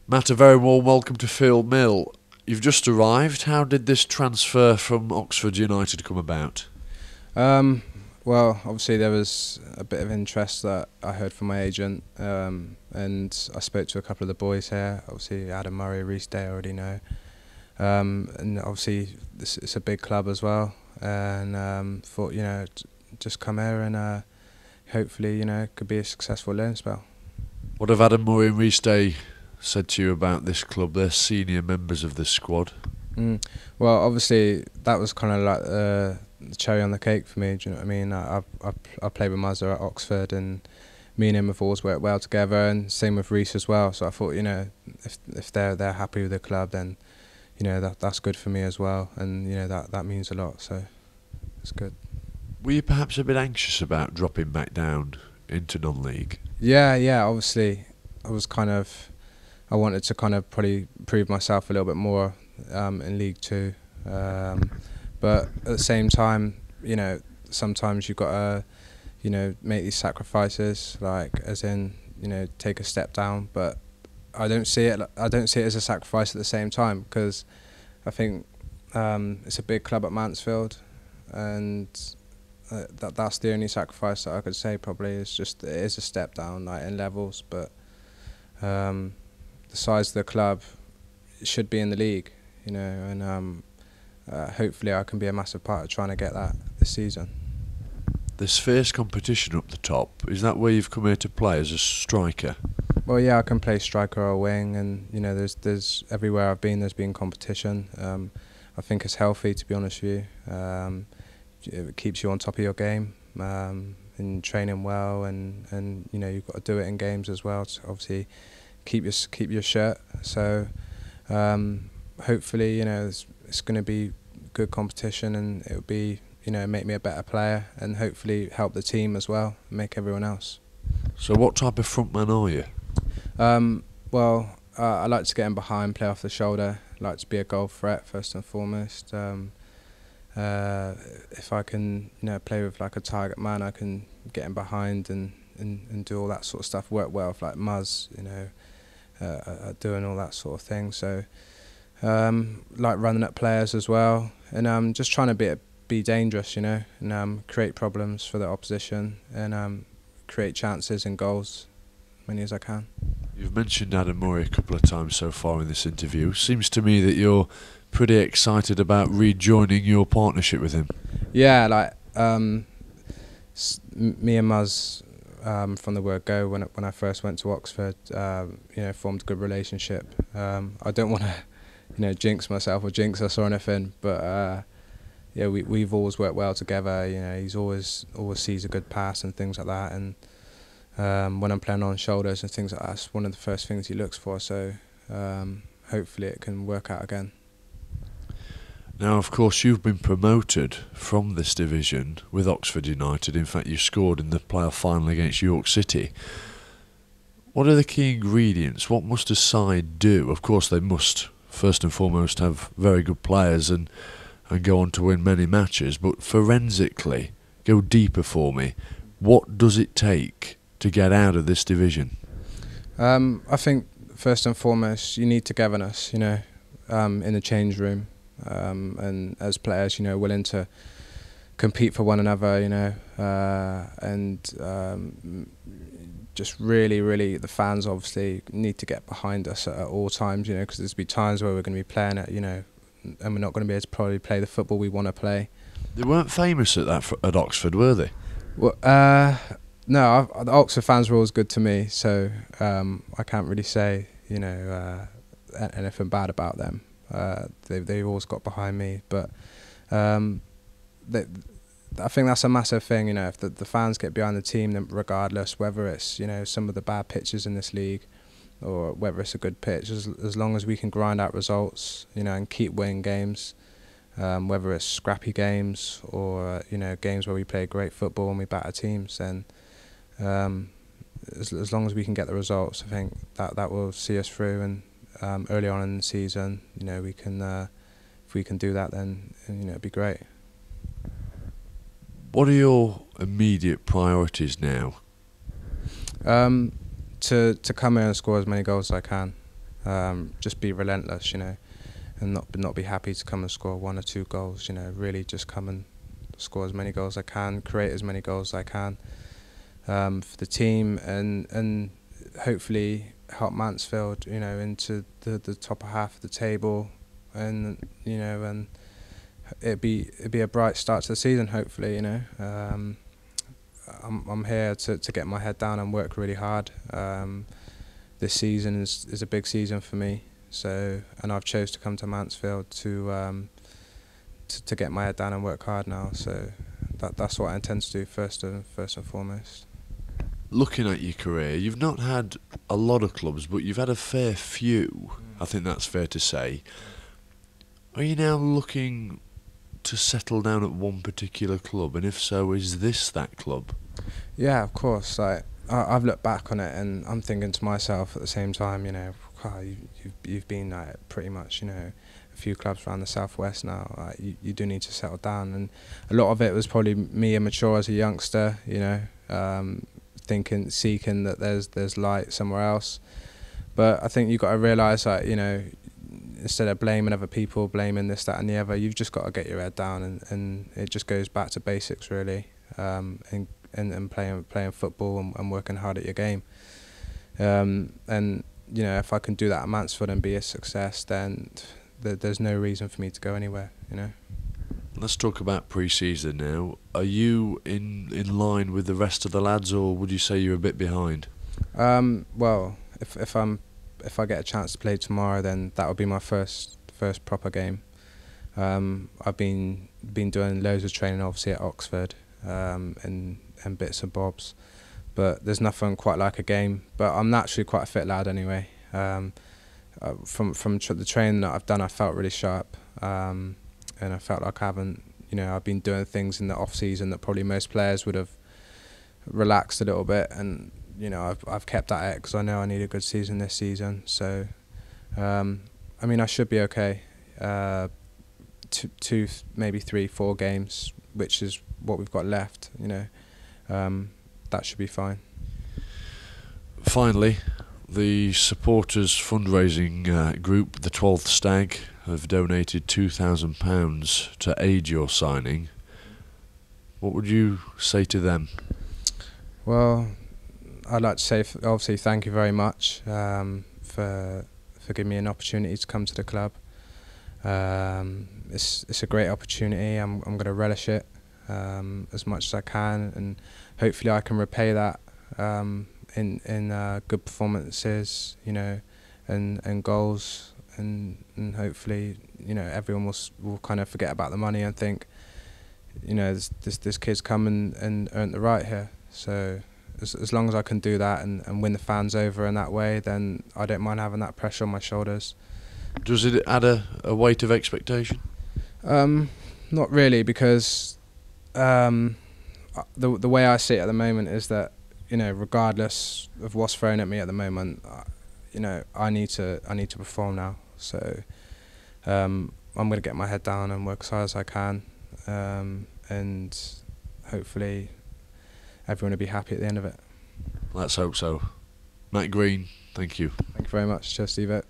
Matt, a very warm welcome to Field Mill. You've just arrived. How did this transfer from Oxford United come about? Um, well, obviously there was a bit of interest that I heard from my agent, and I spoke to a couple of the boys here. Obviously Adam Murray, Reece Day, I already know, and obviously it's a big club as well. And thought just come here and hopefully it could be a successful loan spell. What have Adam Murray and Reece Day said to you about this club? They're senior members of this squad. Well, obviously that was kind of like the cherry on the cake for me. Do you know what I mean? I played with Mazza at Oxford, and me and him have always worked well together, and same with Reece as well. So I thought, if they're happy with the club, then that's good for me as well, and that means a lot. So it's good. Were you perhaps a bit anxious about dropping back down into non-league? Yeah. Obviously, I wanted to kind of probably prove myself a little bit more in League Two, but at the same time, sometimes you've got to, make these sacrifices, like as in, take a step down. But I don't see it as a sacrifice at the same time, because I think it's a big club at Mansfield, and that's the only sacrifice that I could say probably is just it is a step down, like in levels, but the size of the club should be in the league, and hopefully I can be a massive part of trying to get that this season. This fierce competition up the top, is that where you've come here to play as a striker? Well, yeah, I can play striker or wing, and there's everywhere I've been, there's been competition. I think it's healthy, to be honest with you. It keeps you on top of your game, and training well, and you've got to do it in games as well to obviously keep your shirt. So hopefully it's going to be good competition, and it'll be make me a better player, and hopefully help the team as well, make everyone else. So what type of frontman are you? Well, I like to get in behind, play off the shoulder. I like to be a goal threat first and foremost. If I can play with like a target man, I can get in behind and do all that sort of stuff. Work well with like Muzz, doing all that sort of thing. So like running at players as well, and just trying to be dangerous, and create problems for the opposition, and create chances and goals, as many as I can. You've mentioned Adam Murray a couple of times so far in this interview. Seems to me that you're pretty excited about rejoining your partnership with him. Yeah, like me and Muzz, from the word go, when I first went to Oxford, formed a good relationship. I don't want to jinx myself or jinx us or anything, but yeah, we've always worked well together. He's always sees a good pass and things like that, and when I'm playing on shoulders and things like that, that's one of the first things he looks for. So hopefully it can work out again. Now, of course, you've been promoted from this division with Oxford United. In fact, you scored in the playoff final against York City. What are the key ingredients? What must a side do? Of course, they must, first and foremost, have very good players and go on to win many matches. But forensically, go deeper for me. What does it take to get out of this division? I think, first and foremost, you need togetherness, in the change room. And as players, willing to compete for one another, and just really the fans obviously need to get behind us at all times, because there's be times where we're going to be playing at, and we're not going to be able to probably play the football we want to play. They weren't famous at that at Oxford, were they? Well, no, the Oxford fans were always good to me, so I can't really say, anything bad about them. They've always got behind me, but I think that's a massive thing. If the fans get behind the team, then regardless whether it's some of the bad pitches in this league or whether it's a good pitch, as long as we can grind out results, and keep winning games, whether it's scrappy games or games where we play great football and we batter teams, then as long as we can get the results, I think that will see us through. And early on in the season, we can, if we can do that, then it'd be great. What are your immediate priorities now? To come here and score as many goals as I can, just be relentless, you know, and not be happy to come and score 1 or 2 goals. You know, really just come and score as many goals as I can, create as many goals as I can for the team, and hopefully help Mansfield, you know, into the top half of the table, and you know, and it'd be a bright start to the season. Hopefully, you know, I'm here to get my head down and work really hard. This season is a big season for me, so, and I've chose to come to Mansfield to get my head down and work hard now. So that's what I intend to do first and foremost. Looking at your career, you've not had a lot of clubs, but you've had a fair few. I think that's fair to say. Are you now looking to settle down at one particular club, and if so, is this that club? Yeah, of course. I've looked back on it, and I'm thinking to myself at the same time, you know, you've been like pretty much, you know, a few clubs around the southwest now. Like, you do need to settle down, and a lot of it was probably me immature as a youngster, you know, seeking that there's light somewhere else. But I think you've got to realise that, you know, instead of blaming other people, blaming this, that and the other, you've just got to get your head down, and it just goes back to basics really, and playing football and working hard at your game. And you know, if I can do that at Mansfield and be a success, then there's no reason for me to go anywhere, you know. Let's talk about pre-season now. Are you in line with the rest of the lads, or would you say you're a bit behind? Well, if I get a chance to play tomorrow, then that will be my first proper game. I've been doing loads of training, obviously at Oxford, and bits and bobs, but there's nothing quite like a game. But I'm naturally quite a fit lad anyway. From the training that I've done, I felt really sharp, and I felt like I've been doing things in the off season that probably most players would have relaxed a little bit, and you know, I've kept at it because I know I need a good season this season. So, I mean, I should be okay. 2, maybe 3, 4 games, which is what we've got left. You know, that should be fine. Finally, the supporters fundraising group, the 12th Stag, have donated £2,000 to aid your signing. What would you say to them? Well, I'd like to say, obviously, thank you very much for giving me an opportunity to come to the club. It's a great opportunity. I'm going to relish it as much as I can, and hopefully I can repay that in good performances, you know, and goals, and hopefully, you know, everyone will kind of forget about the money and think, you know, this kid's come and earned the right here. So as long as I can do that and win the fans over in that way, then I don't mind having that pressure on my shoulders. Does it add a weight of expectation? Not really, because the way I see it at the moment is that, you know, regardless of what's thrown at me at the moment, you know, I need to perform now. So I'm going to get my head down and work as hard as I can, and hopefully everyone will be happy at the end of it. Let's hope so. Matt Green, thank you. Thank you very much. Cheers, Steve.